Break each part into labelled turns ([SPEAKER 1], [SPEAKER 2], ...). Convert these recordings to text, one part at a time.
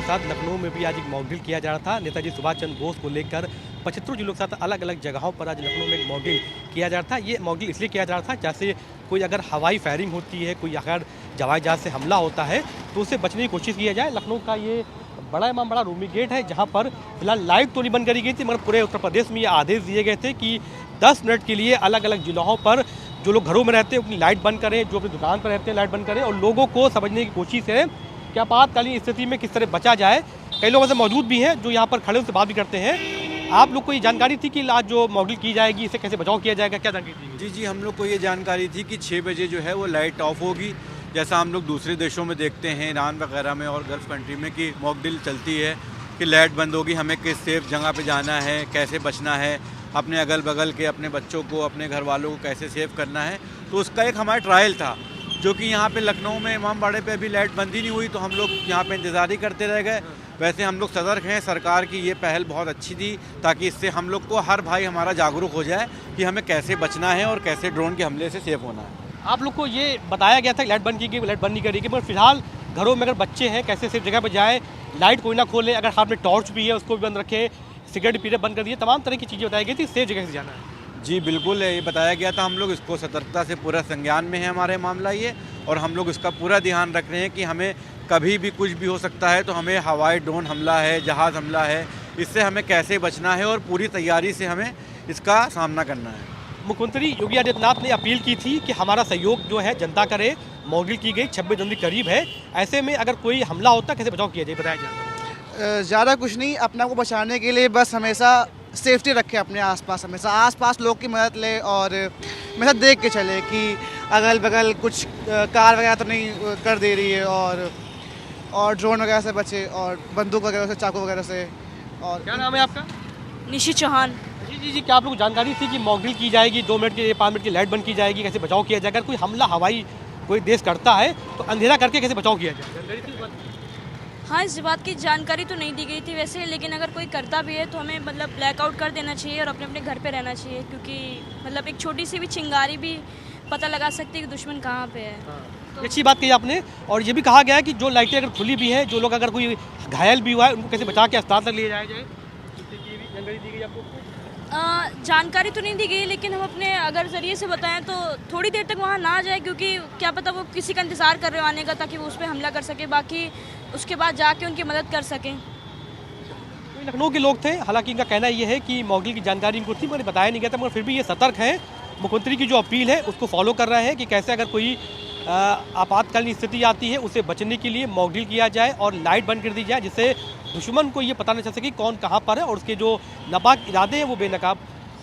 [SPEAKER 1] साथ लखनऊ में भी आज एक मॉक ड्रिल किया जा रहा था। नेताजी सुभाष चंद्र बोस को लेकर 75 जिलों के साथ अलग अलग जगहों पर आज लखनऊ में एक मॉक ड्रिल किया जा रहा था। ये मॉक ड्रिल इसलिए किया जा रहा था जैसे कोई अगर हवाई फायरिंग होती है, कोई अगर हवाई जहाज से हमला होता है तो उससे बचने की कोशिश किया जाए। लखनऊ का ये बड़ा इमाम बड़ा रूमी गेट है जहाँ पर फिलहाल लाइट तो नहीं बंद करी गई थी, मगर पूरे उत्तर प्रदेश में ये आदेश दिए गए थे कि 10 मिनट के लिए अलग अलग जिलों पर जो लोग घरों में रहते हैं अपनी लाइट बंद करें, जो अपनी दुकान पर रहते हैं लाइट बंद करें, और लोगों को समझने की कोशिश है कि आपातकालीन स्थिति में किस तरह बचा जाए। कई लोग ऐसे मौजूद भी हैं जो यहाँ पर खड़े उनसे बात भी करते हैं। आप लोग को ये जानकारी थी कि आज जो मॉक ड्रिल की जाएगी इससे कैसे बचाव किया जाएगा, क्या जानकारी थी?
[SPEAKER 2] जी, हम लोग को ये जानकारी थी कि 6 बजे जो है वो लाइट ऑफ होगी, जैसा हम लोग दूसरे देशों में देखते हैं, ईरान वगैरह में और गल्फ़ कंट्री में, कि मॉक ड्रिल चलती है कि लाइट बंद होगी, हमें किस सेफ जगह पे जाना है, कैसे बचना है, अपने अगल बगल के अपने बच्चों को, अपने घर वालों को कैसे सेव करना है। तो उसका एक हमारा ट्रायल था, जो कि यहाँ पे लखनऊ में इमामबाड़े पे अभी लाइट बंद ही नहीं हुई, तो हम लोग यहाँ पे इंतज़ार ही करते रह गए। वैसे हम लोग सतर्क हैं, सरकार की ये पहल बहुत अच्छी थी, ताकि इससे हम लोग को हर भाई हमारा जागरूक हो जाए कि हमें कैसे बचना है और कैसे ड्रोन के हमले से सेफ होना है।
[SPEAKER 1] आप लोग को ये बताया गया था कि लाइट बंद की गई, लाइट बंद नहीं करेगी, मगर फिलहाल घरों में अगर बच्चे हैं कैसे सेफ जगह पर जाए, लाइट कोई ना खोले, अगर हाथ में टॉर्च भी है उसको भी बंद रखे, सिगरेट पीने बंद कर दिए, तमाम तरह की चीज़ें बताई गई थी, सेफ जगह से जाना है।
[SPEAKER 2] जी बिल्कुल, ये बताया गया था, हम लोग इसको सतर्कता से पूरा संज्ञान में है हमारे मामला ये, और हम लोग इसका पूरा ध्यान रख रहे हैं कि हमें कभी भी कुछ भी हो सकता है, तो हमें हवाई ड्रोन हमला है, जहाज़ हमला है, इससे हमें कैसे बचना है और पूरी तैयारी से हमें इसका सामना करना है।
[SPEAKER 1] मुख्यमंत्री योगी आदित्यनाथ ने अपील की थी कि हमारा सहयोग जो है जनता करे। मॉक ड्रिल की गई, 26 जनवरी करीब है, ऐसे में अगर कोई हमला होता कैसे बचाव किया जाए, बताया जाए?
[SPEAKER 3] ज़्यादा कुछ नहीं, अपने आप को बचाने के लिए बस हमेशा सेफ्टी रखें, अपने आसपास हमेशा आसपास लोग की मदद ले, और हमेशा देख के चले कि अगल बगल कुछ कार वगैरह तो नहीं कर दे रही है, और ड्रोन वगैरह से बचे, और बंदूक वगैरह से, चाकू वगैरह से। और
[SPEAKER 1] क्या नाम है आपका?
[SPEAKER 4] निशी चौहान।
[SPEAKER 1] जी, क्या आप लोग जानकारी थी कि मॉक ड्रिल की जाएगी, 2 मिनट की 5 मिनट की लाइट बंद की जाएगी, कैसे बचाव किया जाएगा? अगर कोई हमला हवाई कोई देश करता है तो अंधेरा करके कैसे बचाव किया जाए?
[SPEAKER 4] हाँ, इस बात की जानकारी तो नहीं दी गई थी वैसे, लेकिन अगर कोई करता भी है तो हमें मतलब ब्लैकआउट कर देना चाहिए और अपने अपने घर पे रहना चाहिए, क्योंकि मतलब एक छोटी सी भी चिंगारी भी पता लगा सकती है कि दुश्मन कहाँ पे है।
[SPEAKER 1] तो अच्छी बात कही आपने। और ये भी कहा गया है कि जो लाइटें अगर खुली भी हैं, जो लोग अगर कोई घायल भी हुआ है उनको कैसे बचा के अस्पताल तक ले जाया जाए, जानकारी दी गई आपको?
[SPEAKER 4] जानकारी तो नहीं दी गई, लेकिन हम अपने अगर ज़रिए से बताएं तो थोड़ी देर तक वहाँ ना जाए, क्योंकि क्या पता वो किसी का इंतज़ार कर रहे हो आने का, ताकि वो उस पर हमला कर सके, बाकी उसके बाद जाके उनकी मदद कर सकें।
[SPEAKER 1] तो लखनऊ के लोग थे, हालांकि इनका कहना ये है कि मॉक ड्रिल की जानकारी इनको थी मगर बताया नहीं गया था, मगर फिर भी ये सतर्क है। मुख्यमंत्री की जो अपील है उसको फॉलो कर रहे हैं कि कैसे अगर कोई आपातकालीन स्थिति आती है उसे बचने के लिए मॉक ड्रिल किया जाए और लाइट बंद कर दी जाए, जिससे दुश्मन को ये पता नहीं चल सके कौन कहाँ पर है और उसके जो नापाक इरादे हैं वो बेनकाब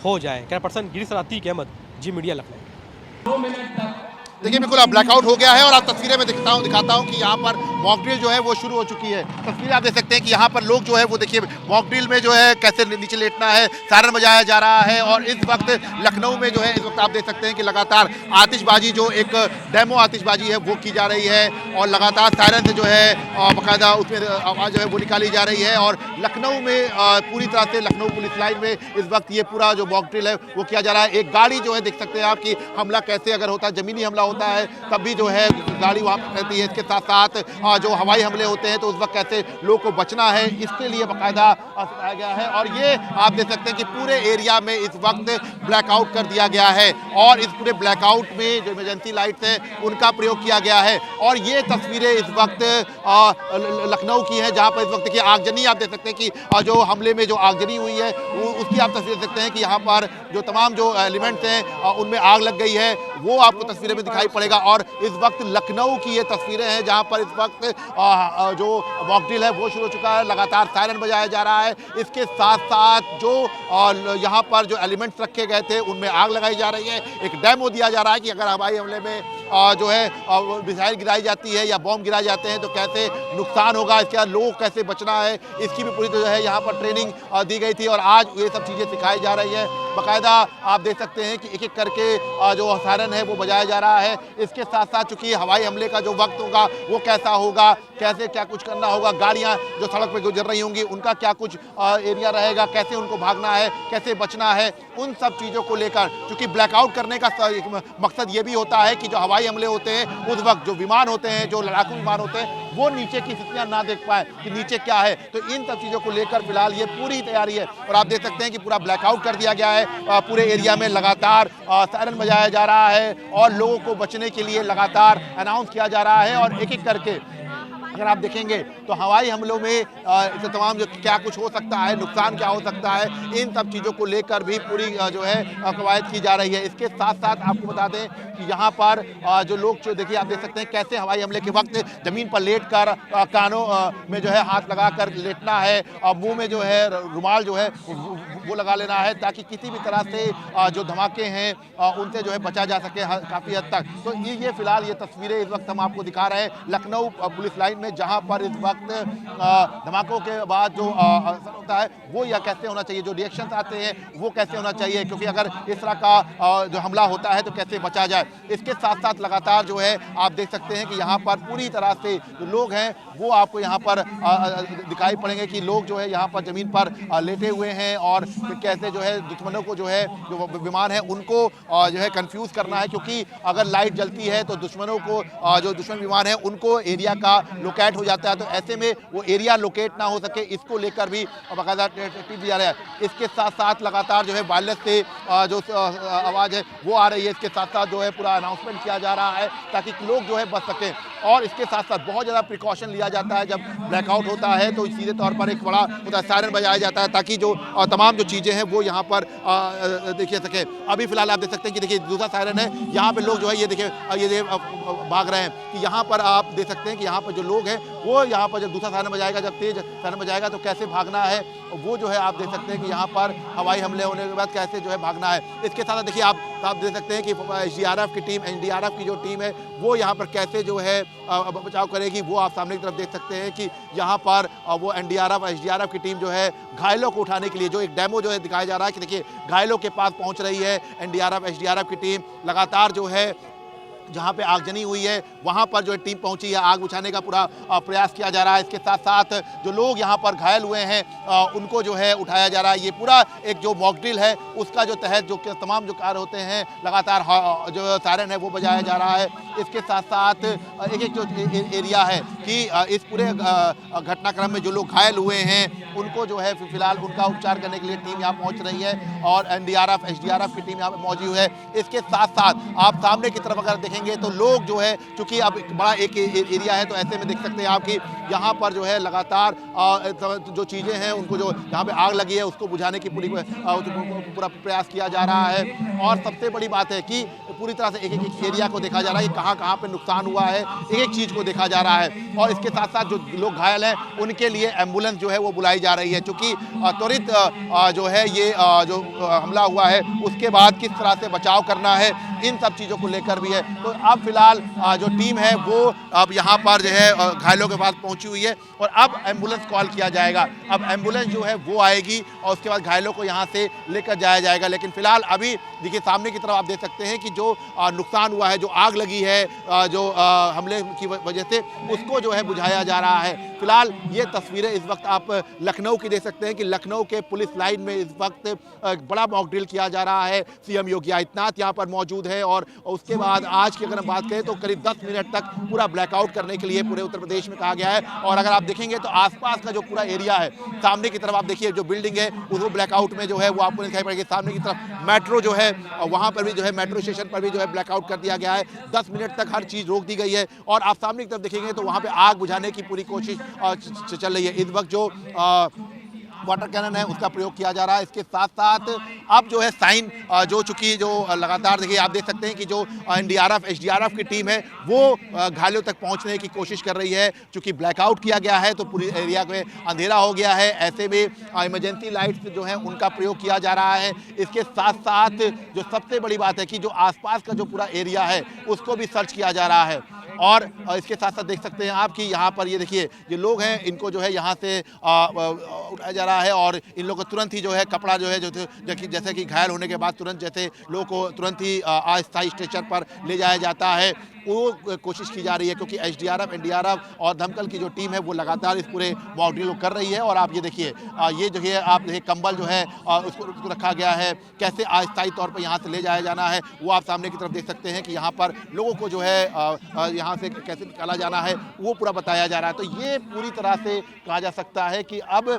[SPEAKER 1] हो जाए। कैमरा पर्सन गिरीश अतीक अहमद, जी मीडिया, लखनऊ।
[SPEAKER 5] देखिए बिल्कुल अब ब्लैकआउट हो गया है और आप तस्वीरें में दिखाता हूं कि यहाँ पर मॉक ड्रिल जो है वो शुरू हो चुकी है। तस्वीरें आप देख सकते हैं कि यहाँ पर लोग जो है वो देखिए मॉक ड्रिल में जो है कैसे नीचे लेटना है, सायरन बजाया जा रहा है। और इस वक्त लखनऊ में जो है इस वक्त आप देख सकते हैं कि लगातार आतिशबाजी, जो एक डेमो आतिशबाजी है वो की जा रही है, और लगातार सायरन से जो है बाकायदा उसमें आवाज़ जो है वो निकाली जा रही है। और लखनऊ में पूरी तरह से लखनऊ पुलिस लाइन में इस वक्त ये पूरा जो मॉक ड्रिल है वो किया जा रहा है। एक गाड़ी जो है देख सकते हैं आप कि हमला कैसे अगर होता है, ज़मीनी हमला होता है तब भी जो है गाड़ी वहाँ पर रहती है। इसके साथ साथ जो हवाई हमले होते हैं तो उस वक्त कैसे लोग को बचना है, इसके लिए बाकायदा सिखाया गया है। और ये आप देख सकते हैं कि पूरे एरिया में इस वक्त ब्लैकआउट कर दिया गया है, और इस पूरे ब्लैकआउट में जो इमरजेंसी लाइट्स हैं उनका प्रयोग किया गया है। और ये तस्वीरें इस वक्त लखनऊ की हैं, जहाँ पर इस वक्त की आगजनी आप देख सकते हैं कि जो हमले में जो आगजनी हुई है उसकी आप तस्वीर देख सकते हैं कि यहाँ पर जो तमाम जो एलिमेंट्स हैं उनमें आग लग गई है, वो आपको तस्वीरें में दिखाई पड़ेगा। और इस वक्त लखनऊ की ये तस्वीरें हैं जहां पर इस वक्त जो मॉक ड्रिल है वो शुरू हो चुका है, लगातार सायरन बजाया जा रहा है। इसके साथ साथ जो यहां पर जो एलिमेंट्स रखे गए थे उनमें आग लगाई जा रही है। एक डेमो दिया जा रहा है कि अगर हवाई हमले में जो है मिसाइल गिराई जाती है या बॉम्ब गिराए जाते हैं तो कैसे नुकसान होगा, इसके बाद लोग कैसे बचना है, इसकी भी पूरी जो है यहाँ पर ट्रेनिंग दी गई थी। और आज ये सब चीज़ें सिखाई जा रही है। बाकायदा आप देख सकते हैं कि एक एक करके जो सायरन है वो बजाया जा रहा है। इसके साथ साथ चूंकि हवाई हमले का जो वक्त होगा वो कैसा होगा, कैसे क्या कुछ करना होगा, गाड़ियाँ जो सड़क पर गुजर रही होंगी उनका क्या कुछ एरिया रहेगा, कैसे उनको भागना है, कैसे बचना है, उन सब चीज़ों को लेकर चूँकि ब्लैकआउट करने का मकसद ये भी होता है कि जो हवाई हमले होते हैं उस वक्त जो विमान होते हैं, जो लड़ाकू विमान होते हैं, वो नीचे की स्थितियां ना देख पाए कि नीचे क्या है। तो इन सब चीज़ों को लेकर फिलहाल ये पूरी तैयारी है और आप देख सकते हैं कि पूरा ब्लैकआउट कर दिया गया है। पूरे एरिया में लगातार सायरन बजाया जा रहा है और लोगों को बचने के लिए लगातार अनाउंस किया जा रहा है। और एक एक करके अगर आप देखेंगे तो हवाई हमलों में इसे तमाम जो क्या कुछ हो सकता है, नुकसान क्या हो सकता है, इन सब चीज़ों को लेकर भी पूरी जो है कवायद की जा रही है। इसके साथ साथ आपको बता दें कि यहाँ पर जो लोग जो देखिए आप देख सकते हैं कैसे हवाई हमले के वक्त ज़मीन पर लेट कर कानों में जो है हाथ लगा कर लेटना है और मुंह में जो है रुमाल जो है वो लगा लेना है ताकि किसी भी तरह से जो धमाके हैं उनसे जो है बचा जा सके काफ़ी हद तक। तो ये फिलहाल ये तस्वीरें इस वक्त हम आपको दिखा रहे हैं लखनऊ पुलिस लाइन में, जहां पर इस वक्त धमाकों के बाद जो असर होता है वो या कैसे होना चाहिए, जो रिएक्शंस आते हैं वो कैसे होना चाहिए, क्योंकि अगर इस तरह का जो हमला होता है तो कैसे बचा जाए। इसके साथ साथ लगातार जो है आप देख सकते हैं कि यहाँ पर पूरी तरह से जो लोग हैं वो आपको यहाँ पर दिखाई पड़ेंगे कि लोग जो है यहाँ पर ज़मीन पर लेटे हुए हैं और कैसे जो है दुश्मनों को जो है जो विमान है उनको जो है कंफ्यूज करना है, क्योंकि अगर लाइट जलती है तो दुश्मनों को जो दुश्मन विमान है उनको एरिया का लोकेट हो जाता है। तो ऐसे में वो एरिया लोकेट ना हो सके, इसको लेकर भी बाकायदा टिप दिया रहा है। इसके साथ साथ लगातार जो है वायरलेस से जो आवाज़ है वो आ रही है। इसके साथ साथ जो है पूरा अनाउंसमेंट किया जा रहा है ताकि लोग जो है बच सकें। और इसके साथ साथ बहुत ज़्यादा प्रिकॉशन लिया जाता है। जब ब्लैकआउट होता है तो सीधे तौर पर एक बड़ा होता है सायरन बजाया जाता है ताकि जो तमाम जो चीज़ें हैं वो यहाँ पर देखिए सके। अभी फिलहाल आप देख सकते हैं कि देखिए दूसरा सायरन है, यहाँ पे लोग जो है ये देखिए ये भाग रहे हैं कि यहाँ पर आप देख सकते हैं कि यहाँ पर जो लोग हैं वो यहाँ पर जब दूसरा सायरन बजाएगा, जब तेज सायरन बजाएगा तो कैसे भागना है वो जो है आप देख सकते हैं कि यहाँ पर हवाई हमले होने के बाद कैसे जो है भागना है। इसके साथ देखिए आप देख सकते हैं कि SDRF की टीम, NDRF की जो टीम है वो यहाँ पर कैसे जो है बचाव करेगी, वो आप सामने की तरफ देख सकते हैं कि यहाँ पर वो NDRF SDRF की टीम जो है घायलों को उठाने के लिए जो एक डेमो जो है दिखाया जा रहा है कि देखिए घायलों के पास पहुँच रही है NDRF SDRF की टीम। लगातार जो है जहाँ पे आगजनी हुई है वहाँ पर जो है टीम पहुँची है, आग बुझाने का पूरा प्रयास किया जा रहा है। इसके साथ साथ जो लोग यहाँ पर घायल हुए हैं उनको जो है उठाया जा रहा है। ये पूरा एक जो मॉक ड्रिल है उसका जो तहत जो तमाम जो कार्य होते हैं लगातार जो सायरन है वो बजाया जा रहा है। इसके साथ साथ एक एक जो एरिया है कि इस पूरे घटनाक्रम में जो लोग घायल हुए हैं उनको जो है फिलहाल उनका उपचार करने के लिए टीम यहाँ पहुँच रही है और NDRF SDRF की टीम यहाँ पर मौजूद है। इसके साथ साथ आप सामने की तरफ अगर देखेंगे तो लोग जो है चूँकि अब बड़ा एक एरिया है तो ऐसे में देख सकते हैं आप कि यहाँ पर जो है लगातार जो चीज़ें हैं उनको जो यहाँ पे आग लगी है उसको बुझाने की पूरा प्रयास किया जा रहा है। और सबसे बड़ी बात है कि पूरी तरह से एक एक एरिया को देखा जा रहा है कि कहाँ पे नुकसान हुआ है, एक एक चीज़ को देखा जा रहा है। और इसके साथ साथ जो लोग घायल हैं उनके लिए एम्बुलेंस जो है वो बुलाई जा रही है, क्योंकि त्वरित जो है ये जो हमला हुआ है उसके बाद किस तरह से बचाव करना है इन सब चीज़ों को लेकर भी है। तो अब फिलहाल जो टीम है वो अब यहाँ पर जो है घायलों के पास पहुँची हुई है और अब एम्बुलेंस कॉल किया जाएगा। अब एम्बुलेंस जो है वो आएगी और उसके बाद घायलों को यहाँ से लेकर जाया जाएगा। लेकिन फिलहाल अभी देखिए सामने की तरफ आप देख सकते हैं कि जो नुकसान हुआ है, जो आग लगी है जो हमले की वजह से, उसको जो है बुझाया जा रहा है। फिलहाल ये तस्वीरें इस वक्त आप लखनऊ की देख सकते हैं कि लखनऊ के पुलिस लाइन में इस वक्त बड़ा मॉक ड्रिल किया जा रहा है। CM योगी आदित्यनाथ यहाँ पर मौजूद है और उसके बाद आज की अगर हम बात करें तो करीब 10 मिनट तक पूरा ब्लैकआउट करने के लिए पूरे उत्तर प्रदेश में कहा गया है। और अगर आप देखेंगे तो आसपास का जो पूरा एरिया है, सामने की तरफ आप देखिए जो बिल्डिंग है वो ब्लैकआउट में जो है वो आपको दिखाई पड़ेगी। सामने की तरफ मेट्रो जो है वहाँ पर भी जो है मेट्रो स्टेशन पर भी जो है ब्लैकआउट कर दिया गया है। 10 मिनट तक हर चीज़ रोक दी गई है और आप सामने की तरफ देखेंगे तो वहाँ पे आग बुझाने की पूरी कोशिश चल रही है। इस वक्त जो वाटर कैनन है उसका प्रयोग किया जा रहा है। इसके साथ साथ अब जो है साइन जो चूँकि जो लगातार देखिए आप देख सकते हैं कि जो NDRF SDRF की टीम है वो घायलों तक पहुंचने की कोशिश कर रही है। चूँकि ब्लैकआउट किया गया है तो पूरी एरिया में अंधेरा हो गया है, ऐसे में इमरजेंसी लाइट्स जो है उनका प्रयोग किया जा रहा है। इसके साथ साथ जो सबसे बड़ी बात है कि जो आसपास का जो पूरा एरिया है उसको भी सर्च किया जा रहा है। और इसके साथ साथ देख सकते हैं आप कि यहाँ पर ये देखिए ये लोग हैं इनको जो है यहाँ से उठाया जा रहा है और इन लोगों को तुरंत ही जो है कपड़ा जो है जैसे कि घायल होने के बाद तुरंत जैसे लोगों को तुरंत ही अस्थायी स्ट्रेचर पर ले जाया जाता है। वो कोशिश की जा रही है, क्योंकि एसडीआरएफ, एनडीआरएफ और दमकल की जो टीम है वो लगातार इस पूरे मॉक ड्रिल को कर रही है। और आप ये देखिए, ये जो है आप देखिए कंबल जो है उसको रखा गया है, कैसे अस्थायी तौर पर यहाँ से ले जाया जाना है वो आप सामने की तरफ देख सकते हैं कि यहाँ पर लोगों को जो है यहाँ से कैसे निकाला जाना है वो पूरा बताया जा रहा है। तो ये पूरी तरह से कहा जा सकता है कि अब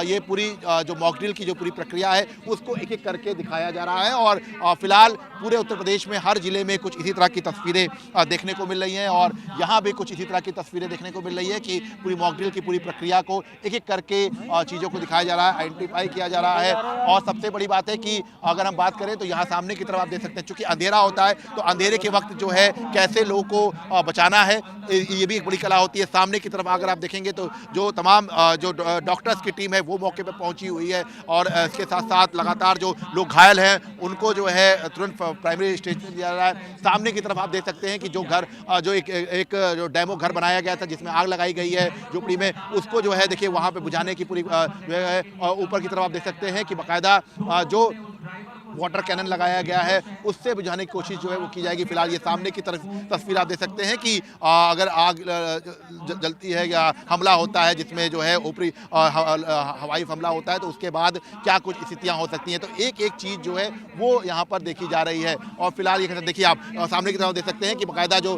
[SPEAKER 5] ये पूरी जो मॉक ड्रिल की जो पूरी प्रक्रिया है उसको एक एक करके दिखाया जा रहा है। और फिलहाल पूरे उत्तर प्रदेश में हर जिले में कुछ इसी तरह की तस्वीरें देखने को मिल रही हैं और यहाँ भी कुछ इसी तरह की तस्वीरें देखने को मिल रही है कि पूरी मॉक ड्रिल की पूरी प्रक्रिया को एक एक करके चीज़ों को दिखाया जा रहा है, आइडेंटिफाई किया जा रहा है। और सबसे बड़ी बात है कि अगर हम बात करें तो यहाँ सामने की तरफ आप देख सकते हैं, चूंकि अंधेरा होता है तो अंधेरे के वक्त जो है कैसे लोगों को बचाना है ये भी एक बड़ी कला होती है। सामने की तरफ अगर आप देखेंगे तो जो तमाम जो डॉक्टर्स की टीम है वो मौके पर पहुंची हुई है और इसके साथ साथ लगातार जो लोग घायल हैं उनको जो है तुरंत प्राइमरी स्टेज पर लिया जा रहा है। सामने की तरफ आप देख सकते हैं कि जो घर जो एक जो डेमो घर बनाया गया था जिसमें आग लगाई गई है झोपड़ी में, उसको जो है देखिए वहाँ पे बुझाने की पूरी ऊपर की तरफ आप देख सकते हैं कि बाकायदा जो वाटर कैनन लगाया गया है उससे बुझाने की कोशिश जो है वो की जाएगी। फिलहाल ये सामने की तरफ तस्वीर आप देख सकते हैं कि अगर आग जलती है या हमला होता है जिसमें जो है ऊपरी हवाई हमला होता है तो उसके बाद क्या कुछ स्थितियां हो सकती हैं। तो एक एक चीज़ जो है वो यहाँ पर देखी जा रही है। और फिलहाल ये देखिए आप सामने की तरफ देख सकते हैं कि बाकायदा जो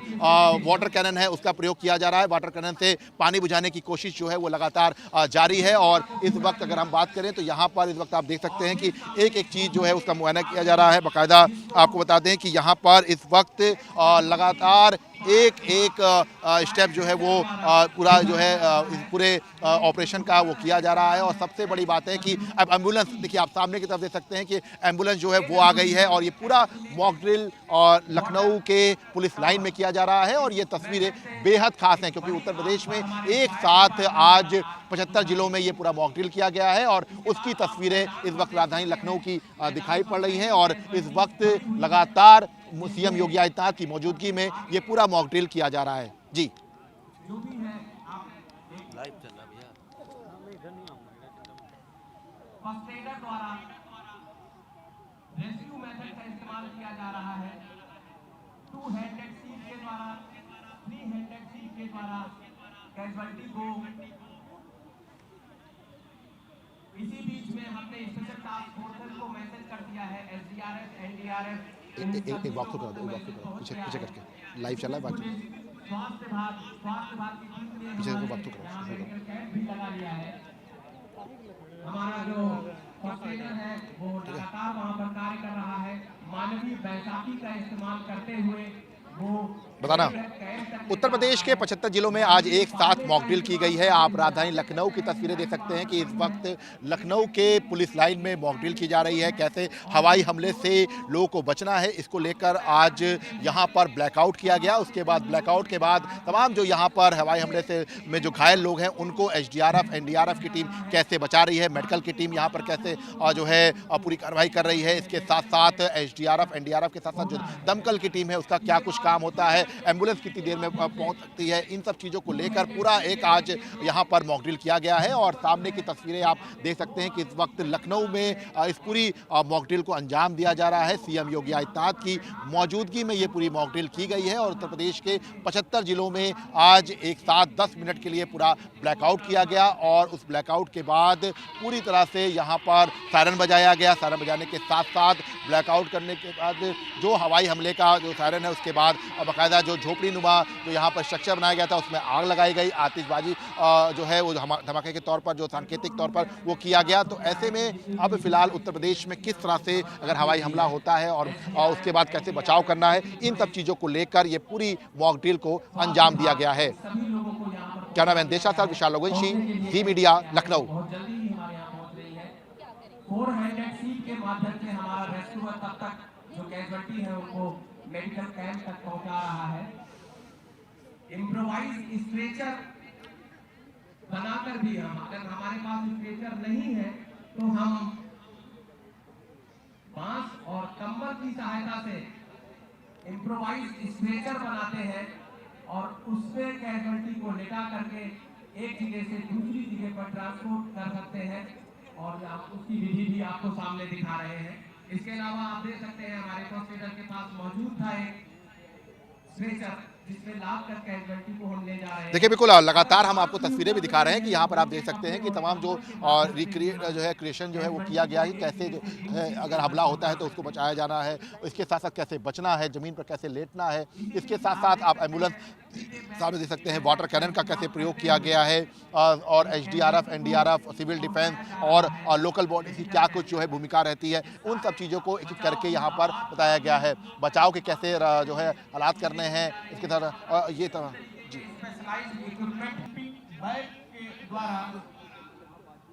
[SPEAKER 5] वाटर कैनन है उसका प्रयोग किया जा रहा है। वाटर कैनन से पानी बुझाने की कोशिश जो है वो लगातार जारी है। और इस वक्त अगर हम बात करें तो यहाँ पर इस वक्त आप देख सकते हैं कि एक एक चीज़ जो है उसका मुआयना किया जा रहा है। बाकायदा आपको बता दें कि यहाँ पर इस वक्त लगातार एक एक स्टेप जो है वो पूरा जो है पूरे ऑपरेशन का वो किया जा रहा है। और सबसे बड़ी बात है कि अब एम्बुलेंस देखिए आप सामने की तरफ देख सकते हैं कि एम्बुलेंस जो है वो आ गई है और ये पूरा मॉक ड्रिल और लखनऊ के पुलिस लाइन में किया जा रहा है। और ये तस्वीरें बेहद खास हैं क्योंकि उत्तर प्रदेश में एक साथ आज 75 जिलों में ये पूरा मॉक ड्रिल किया गया है और उसकी तस्वीरें इस वक्त राजधानी लखनऊ की दिखाई पड़ रही हैं। और इस वक्त लगातार सीएम योगी आदित्यनाथ की मौजूदगी में ये पूरा मॉक ड्रिल किया जा रहा है। जी
[SPEAKER 1] लाइव चल रहा भैया।
[SPEAKER 6] फर्स्ट एडर द्वारा रेस्क्यू मेथड का इस्तेमाल किया जा रहा है। टू हैंडेड सील के द्वारा, थ्री हैंडेड सील के द्वारा कैजुअल्टी को। इसी बीच में हमने स्पेशल टास्क फोर्स को मैसेज कर दिया है। एसडीआरएफ, एनडीआरएफ
[SPEAKER 5] एक वॉक करा दो, पीछे पीछे करके लाइव चल रहा है।
[SPEAKER 6] स्वास्थ्य विभाग की टीम ने
[SPEAKER 5] पीछे को वक्त करो
[SPEAKER 6] मेडिकल कैंप भी लगा लिया है। हमारा जो फर्स्ट एडर है वो लगातार वहाँ पर कार्य कर रहा है। मानवीय बैसाखी का इस्तेमाल करते हुए वो
[SPEAKER 5] बताना। उत्तर प्रदेश के 75 जिलों में आज एक साथ मॉक ड्रिल की गई है। आप राजधानी लखनऊ की तस्वीरें देख सकते हैं कि इस वक्त लखनऊ के पुलिस लाइन में मॉक ड्रिल की जा रही है। कैसे हवाई हमले से लोगों को बचना है इसको लेकर आज यहाँ पर ब्लैकआउट किया गया। उसके बाद ब्लैकआउट के बाद तमाम जो यहाँ पर हवाई हमले से में जो घायल लोग हैं उनको एसडीआरएफ, एनडीआरएफ की टीम कैसे बचा रही है, मेडिकल की टीम यहाँ पर कैसे जो है पूरी कार्रवाई कर रही है। इसके साथ साथ एसडीआरएफ, एनडीआरएफ के साथ साथ जो दमकल की टीम है उसका क्या कुछ काम होता है, एम्बुलेंस कितनी देर में पहुंच सकती है, इन सब चीज़ों को लेकर पूरा एक आज यहाँ पर मॉक ड्रिल किया गया है। और सामने की तस्वीरें आप देख सकते हैं कि इस वक्त लखनऊ में इस पूरी मॉक ड्रिल को अंजाम दिया जा रहा है। सीएम योगी आदित्यनाथ की मौजूदगी में ये पूरी मॉक ड्रिल की गई है और उत्तर प्रदेश के 75 जिलों में आज एक साथ 10 मिनट के लिए पूरा ब्लैकआउट किया गया। और उस ब्लैकआउट के बाद पूरी तरह से यहाँ पर सायरन बजाया गया। सायरन बजाने के साथ साथ ब्लैकआउट करने के बाद जो हवाई हमले का जो सायरन है उसके बाद बाकायदा जो झोपड़ी नुमा जो यहाँ पर स्ट्रक्चर बनाया गया था उसमें आग लगाई गई। आतिशबाजी जो है वो धमाके के तौर पर जो सांकेतिक तौर पर वो किया गया। तो ऐसे में अब फिलहाल उत्तर प्रदेश में किस तरह से अगर हवाई हमला होता है और उसके बाद कैसे बचाव करना है, इन सब चीज़ों को लेकर ये पूरी मॉक ड्रिल को अंजाम दिया गया है। कैमरामैन देशा सर, विशाल लोगोंशी, जी मीडिया, लखनऊ।
[SPEAKER 6] मेडिकल कैंप तक पहुंचा रहा है। इम्प्रोवाइज स्ट्रेचर बनाकर भी हम, अगर हमारे पास स्ट्रेचर नहीं है तो हम बांस और कंबल की सहायता से इम्प्रोवाइज स्ट्रेचर बनाते हैं और उसमें कैजुअल्टी को लेटा करके एक जगह से दूसरी जगह पर ट्रांसपोर्ट कर सकते हैं। और आप उसकी विधि भी आपको सामने दिखा रहे हैं। इसके अलावा आप देख सकते हैं हमारे फर्स्ट एडर के पास मौजूद था एक स्ट्रेचर जिसमें लाख तक कैजुअलिटी को हम ले जा रहे हैं।
[SPEAKER 5] देखिए बिल्कुल लगातार हम आपको तस्वीरें भी दिखा रहे हैं कि यहाँ पर आप देख सकते हैं कि तमाम जो रिक्रिएट जो है क्रिएशन जो है वो किया गया है, कैसे जो है अगर हमला होता है तो उसको बचाया जाना है, इसके साथ साथ कैसे बचना है, ज़मीन पर कैसे लेटना है, इसके साथ साथ आप एम्बुलेंस सामने देख सकते हैं वाटर कैनन का कैसे प्रयोग किया गया है, और एसडीआरएफ, एनडीआरएफ, सिविल डिफेंस और लोकल बॉडी की क्या कुछ जो है भूमिका रहती है, उन सब चीज़ों को एक एक करके यहाँ पर बताया गया है। बचाव के कैसे जो है हालात करने हैं, इसके तरह ये तरह जी
[SPEAKER 6] स्पेशलाइज्ड इक्विपमेंट बैग के द्वारा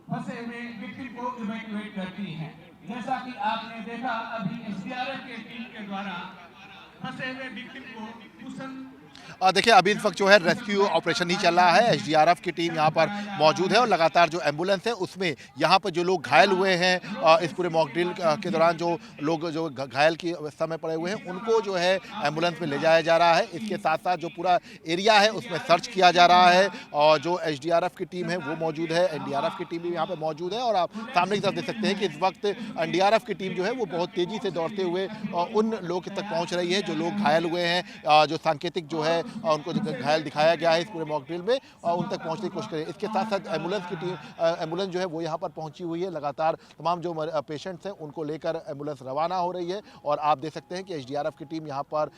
[SPEAKER 6] फंसे हुए विक्टिम को इवैक्यूएट करती हैं। जैसा कि आपने देखा अभी एसडीआरएफ के टीम के द्वारा फंसे हुए विक्टिम को कुशन
[SPEAKER 5] देखिए अभी इस वक्त जो है रेस्क्यू ऑपरेशन ही चल रहा है। एसडीआरएफ की टीम यहाँ पर मौजूद है और लगातार जो एम्बुलेंस है उसमें यहाँ पर जो लोग घायल हुए हैं इस पूरे मॉक ड्रिल के दौरान जो लोग जो घायल की अवस्था में पड़े हुए हैं उनको जो है एम्बुलेंस में ले जाया जा रहा है। इसके साथ साथ जो पूरा एरिया है उसमें सर्च किया जा रहा है और जो एसडीआरएफ की टीम है वो मौजूद है, एनडीआरएफ की टीम भी यहाँ पर मौजूद है। और आप सामने की तरफ देख सकते हैं कि इस वक्त एनडीआरएफ की टीम जो है वो बहुत तेज़ी से दौड़ते हुए उन लोगों तक पहुँच रही है जो लोग घायल हुए हैं, जो सांकेतिक जो है उनको घायल दिखाया गया है इस पूरे मॉक ड्रिल में, और उन तक पहुंचने की कोशिश करें। इसके साथ साथ एम्बुलेंस की टीम एम्बुलेंस जो है वो यहाँ पर पहुंची हुई है। लगातार तमाम जो पेशेंट्स हैं उनको लेकर एम्बुलेंस रवाना हो रही है और आप देख सकते हैं कि एसडीआरएफ की टीम यहाँ पर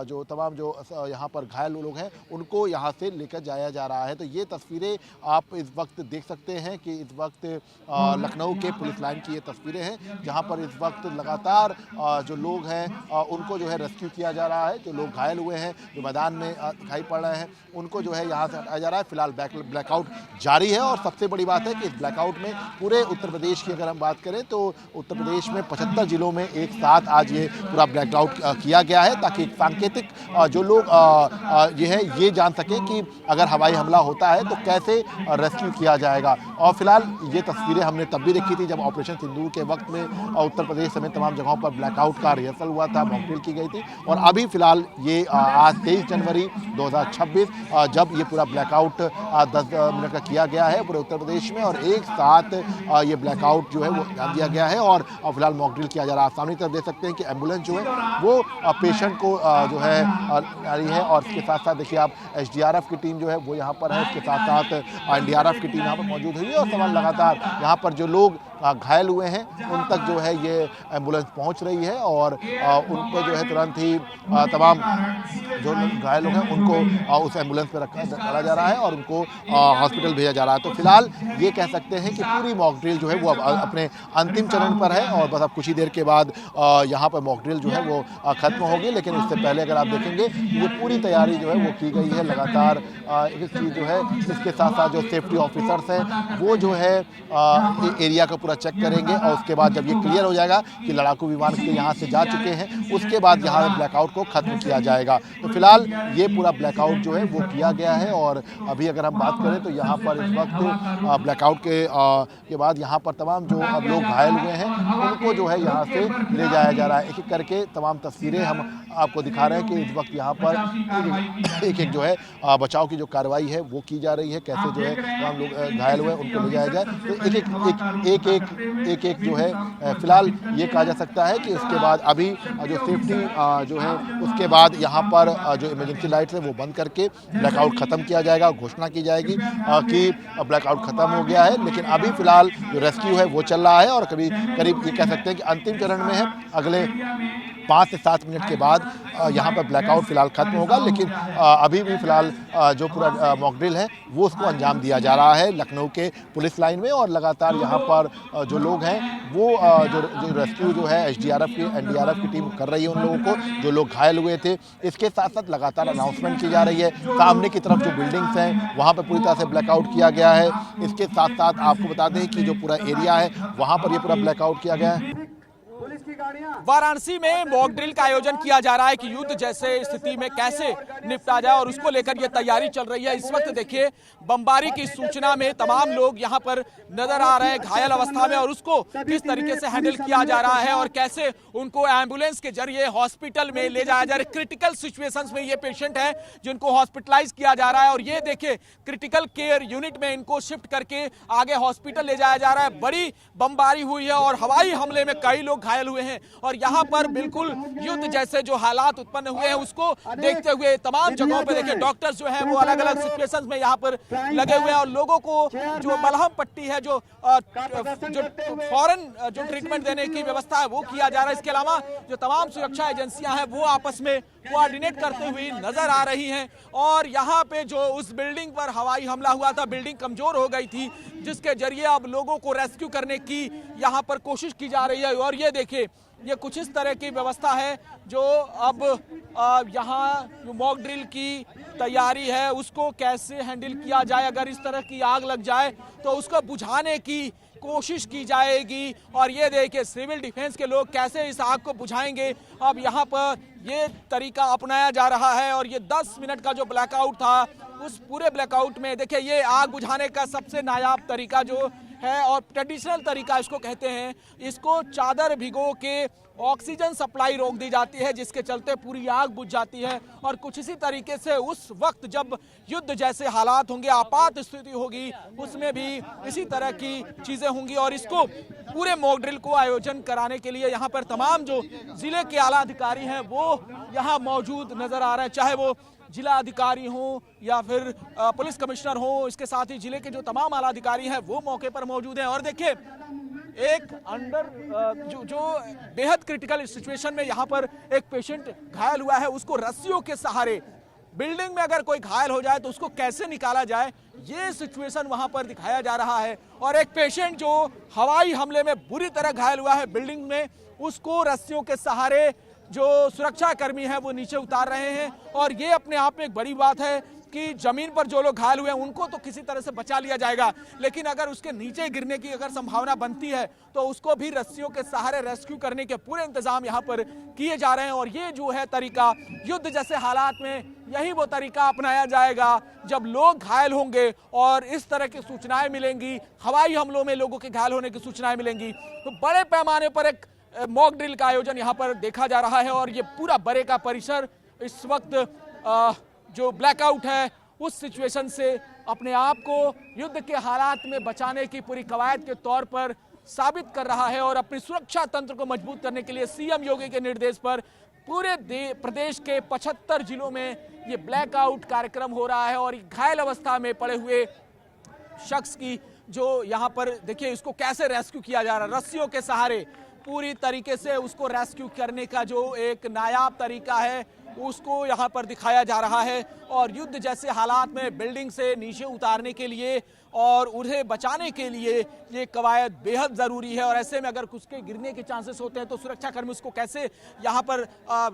[SPEAKER 5] जो तमाम जो यहाँ पर घायल लोग हैं उनको यहाँ से लेकर जाया जा रहा है। तो ये तस्वीरें आप इस वक्त देख सकते हैं कि इस वक्त लखनऊ के पुलिस लाइन की ये तस्वीरें हैं जहाँ पर इस वक्त लगातार जो लोग हैं उनको जो है रेस्क्यू किया जा रहा है। जो लोग घायल हुए हैं जो मैदान में दिखाई पड़ रहे हैं उनको जो है यहाँ से हटाया जा रहा है। फिलहाल ब्लैकआउट जारी है और सबसे बड़ी बात है कि इस ब्लैकआउट में पूरे उत्तर प्रदेश की अगर हम बात करें तो उत्तर प्रदेश में 75 जिलों में एक साथ आज ये पूरा ब्लैकआउट किया गया है ताकि एक सांकेतिक जो लोग ये है ये जान सकें कि अगर हवाई हमला होता है तो कैसे रेस्क्यू किया जाएगा। और फिलहाल ये तस्वीरें हमने तब भी देखी थी जब ऑपरेशन सिंदूर के वक्त में उत्तर प्रदेश समेत तमाम जगहों पर ब्लैकआउट का रिहर्सल हुआ था, मॉक ड्रिल की गई थी। और अभी फिलहाल ये आज 23 जनवरी 2026 जब ये पूरा ब्लैकआउट 10 मिनट का किया गया है पूरे उत्तर प्रदेश में और एक साथ ये ब्लैकआउट जो है वो ध्यान दिया गया है और फिलहाल मॉक ड्रिल किया जा रहा है। सामने की तरफ देख सकते हैं कि एम्बुलेंस जो है वो पेशेंट को जो है आ रही है और इसके साथ साथ देखिए आप एसडीआरएफ की टीम जो है वो यहाँ पर है, इसके साथ साथ एनडीआरएफ की टीम यहाँ पर मौजूद हुई है और सवाल लगातार यहाँ पर जो लोग घायल हुए हैं उन तक जो है ये एम्बुलेंस पहुंच रही है और उनको जो है तुरंत ही तमाम जो घायल लोग हैं उनको उस एम्बुलेंस पे रखा जा रहा है और उनको हॉस्पिटल भेजा जा रहा है। तो फिलहाल ये कह सकते हैं कि पूरी मॉक ड्रिल जो है वो अपने अंतिम चरण पर है और बस अब कुछ ही देर के बाद यहाँ पर मॉक ड्रिल जो है वो खत्म होगी। लेकिन उससे पहले अगर आप देखेंगे ये पूरी तैयारी जो है वो की गई है। लगातार एक चीज़ जो है इसके साथ साथ जो सेफ्टी ऑफिसर्स हैं वो जो है एरिया का पूरा चेक करेंगे और उसके बाद जब ये क्लियर हो जाएगा कि लड़ाकू विमान के यहाँ से जा चुके हैं उसके बाद यहाँ ब्लैकआउट को खत्म किया जाएगा। तो फिलहाल ये पूरा ब्लैकआउट जो है वो किया गया है और अभी अगर हम बात करें तो यहाँ पर इस वक्त ब्लैकआउट के बाद यहाँ पर तमाम जो अब लोग घायल हुए हैं उनको जो है यहाँ से ले जाया जा रहा है। एक एक करके तमाम तस्वीरें हम आपको दिखा रहे हैं कि इस वक्त यहाँ पर एक एक जो है बचाव की जो कार्रवाई है वो की जा रही है, कैसे जो है तमाम लोग घायल हुए उनको ले जाया जाए। तो एक एक जो है फिलहाल ये कहा जा सकता है कि उसके बाद अभी जो सेफ्टी जो है उसके बाद यहाँ पर जो इमरजेंसी लाइट्स है वो बंद करके ब्लैकआउट ख़त्म किया जाएगा, घोषणा की जाएगी कि ब्लैकआउट ख़त्म हो गया है। लेकिन अभी फ़िलहाल जो रेस्क्यू है वो चल रहा है और करीब ये कह सकते हैं कि अंतिम चरण में है। अगले 5 से 7 मिनट के बाद यहाँ पर ब्लैकआउट फिलहाल खत्म होगा। लेकिन अभी भी फिलहाल जो पूरा मॉक ड्रिल है वो उसको अंजाम दिया जा रहा है लखनऊ के पुलिस लाइन में और लगातार यहाँ पर जो लोग हैं वो जो रेस्क्यू जो है एसडीआरएफ की एनडीआरएफ की टीम कर रही है उन लोगों को जो लोग घायल हुए थे। इसके साथ साथ लगातार अनाउंसमेंट की जा रही है। सामने की तरफ जो बिल्डिंग्स हैं वहाँ पर पूरी तरह से ब्लैकआउट किया गया है। इसके साथ साथ आपको बता दें कि जो पूरा एरिया है वहाँ पर ये पूरा ब्लैकआउट किया गया है।
[SPEAKER 7] वाराणसी में मॉक ड्रिल का आयोजन किया जा रहा है कि युद्ध जैसे स्थिति में कैसे निपटा जाए और उसको लेकर ये तैयारी चल रही है। इस वक्त देखिए बमबारी की सूचना में तमाम लोग यहाँ पर नजर आ रहे हैं घायल अवस्था में और उसको किस तरीके से हैंडल किया जा रहा है और कैसे उनको एम्बुलेंस के जरिए हॉस्पिटल में ले जाया जा रहा है। क्रिटिकल सिचुएशंस में ये पेशेंट है जिनको हॉस्पिटलाइज किया जा रहा है और ये देखिए क्रिटिकल केयर यूनिट में इनको शिफ्ट करके आगे हॉस्पिटल ले जाया जा रहा है। बड़ी बमबारी हुई है और हवाई हमले में कई लोग घायल हुए हैं। हैं और यहाँ पर बिल्कुल युद्ध जैसे जो हालात उत्पन्न हुए हैं उसको देखते हुए तमाम जगहों पे देखिए डॉक्टर्स जो हैं वो अलग अलग सिचुएशंस में यहाँ पर लगे हुए हैं और लोगों को जो मलहम पट्टी है जो फौरन जो ट्रीटमेंट देने की व्यवस्था है वो किया जा रहा है। इसके अलावा जो तमाम सुरक्षा एजेंसियां हैं वो आपस में कोऑर्डिनेट करते हुए नजर आ रही हैं और यहाँ पे जो उस बिल्डिंग पर हवाई हमला हुआ था, बिल्डिंग कमजोर हो गई थी जिसके जरिए अब लोगों को रेस्क्यू करने की यहाँ पर कोशिश की जा रही है। और ये देखिए ये कुछ इस तरह की व्यवस्था है जो अब यहाँ मॉक ड्रिल की तैयारी है उसको कैसे हैंडल किया जाए, अगर इस तरह की आग लग जाए तो उसको बुझाने की कोशिश की जाएगी। और ये देखिए सिविल डिफेंस के लोग कैसे इस आग को बुझाएंगे, अब यहाँ पर ये तरीका अपनाया जा रहा है। और ये 10 मिनट का जो ब्लैकआउट था उस पूरे ब्लैकआउट में देखिए ये आग बुझाने का सबसे नायाब तरीका जो है और ट्रेडिशनल तरीका इसको कहते हैं, इसको चादर भिगो के ऑक्सीजन सप्लाई रोक दी जाती है जिसके चलते पूरी आग बुझ जाती है। और कुछ इसी तरीके से उस वक्त जब युद्ध जैसे हालात होंगे, आपात स्थिति होगी, उसमें भी इसी तरह की चीजें होंगी। और इसको पूरे मॉक ड्रिल को आयोजन कराने के लिए यहाँ पर तमाम जो जिले के आला अधिकारी हैं वो यहाँ मौजूद नजर आ रहे हैं, चाहे वो जिला अधिकारी हो या फिर पुलिस कमिश्नर हो, इसके साथ ही जिले के जो तमाम आला अधिकारी हैं वो मौके पर मौजूद हैं। और देखिए एक अंडर जो बेहद क्रिटिकल सिचुएशन में यहाँ पर एक पेशेंट घायल हुआ है, उसको रस्सियों के सहारे, बिल्डिंग में अगर कोई घायल हो जाए तो उसको कैसे निकाला जाए, ये सिचुएशन वहां पर दिखाया जा रहा है। और एक पेशेंट जो हवाई हमले में बुरी तरह घायल हुआ है बिल्डिंग में, उसको रस्सियों के सहारे जो सुरक्षा कर्मी हैं वो नीचे उतार रहे हैं। और ये अपने आप में एक बड़ी बात है कि जमीन पर जो लोग घायल हुए हैं उनको तो किसी तरह से बचा लिया जाएगा, लेकिन अगर उसके नीचे गिरने की अगर संभावना बनती है तो उसको भी रस्सियों के सहारे रेस्क्यू करने के पूरे इंतजाम यहाँ पर किए जा रहे हैं। और ये जो है तरीका युद्ध जैसे हालात में यही वो तरीका अपनाया जाएगा जब लोग घायल होंगे और इस तरह की सूचनाएं मिलेंगी, हवाई हमलों में लोगों के घायल होने की सूचनाएं मिलेंगी तो बड़े पैमाने पर एक मॉक ड्रिल का आयोजन यहाँ पर देखा जा रहा है। और ये पूरा बड़े का परिसर इस वक्त जो ब्लैकआउट है उस सिचुएशन से अपने आप को युद्ध के हालात में बचाने की पूरी कवायद के तौर पर साबित कर रहा है। और अपनी सुरक्षा तंत्र को मजबूत करने के लिए सीएम योगी के निर्देश पर पूरे प्रदेश के 75 जिलों में ये ब्लैकआउट कार्यक्रम हो रहा है। और घायल अवस्था में पड़े हुए शख्स की जो यहाँ पर देखिए इसको कैसे रेस्क्यू किया जा रहा है, रस्सियों के सहारे पूरी तरीके से उसको रेस्क्यू करने का जो एक नायाब तरीका है उसको यहाँ पर दिखाया जा रहा है। और युद्ध जैसे हालात में बिल्डिंग से नीचे उतारने के लिए और उन्हें बचाने के लिए ये कवायद बेहद ज़रूरी है। और ऐसे में अगर उसके गिरने के चांसेस होते हैं तो सुरक्षाकर्मी उसको कैसे यहाँ पर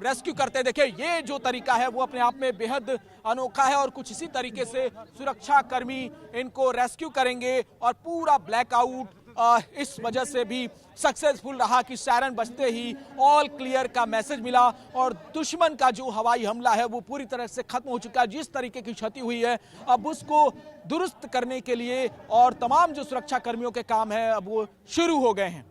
[SPEAKER 7] रेस्क्यू करते हैं, देखिए ये जो तरीका है वो अपने आप में बेहद अनोखा है। और कुछ इसी तरीके से सुरक्षाकर्मी इनको रेस्क्यू करेंगे और पूरा ब्लैकआउट इस वजह से भी सक्सेसफुल रहा कि सायरन बजते ही ऑल क्लियर का मैसेज मिला और दुश्मन का जो हवाई हमला है वो पूरी तरह से खत्म हो चुका है। जिस तरीके की क्षति हुई है अब उसको दुरुस्त करने के लिए और तमाम जो सुरक्षा कर्मियों के काम है अब वो शुरू हो गए हैं।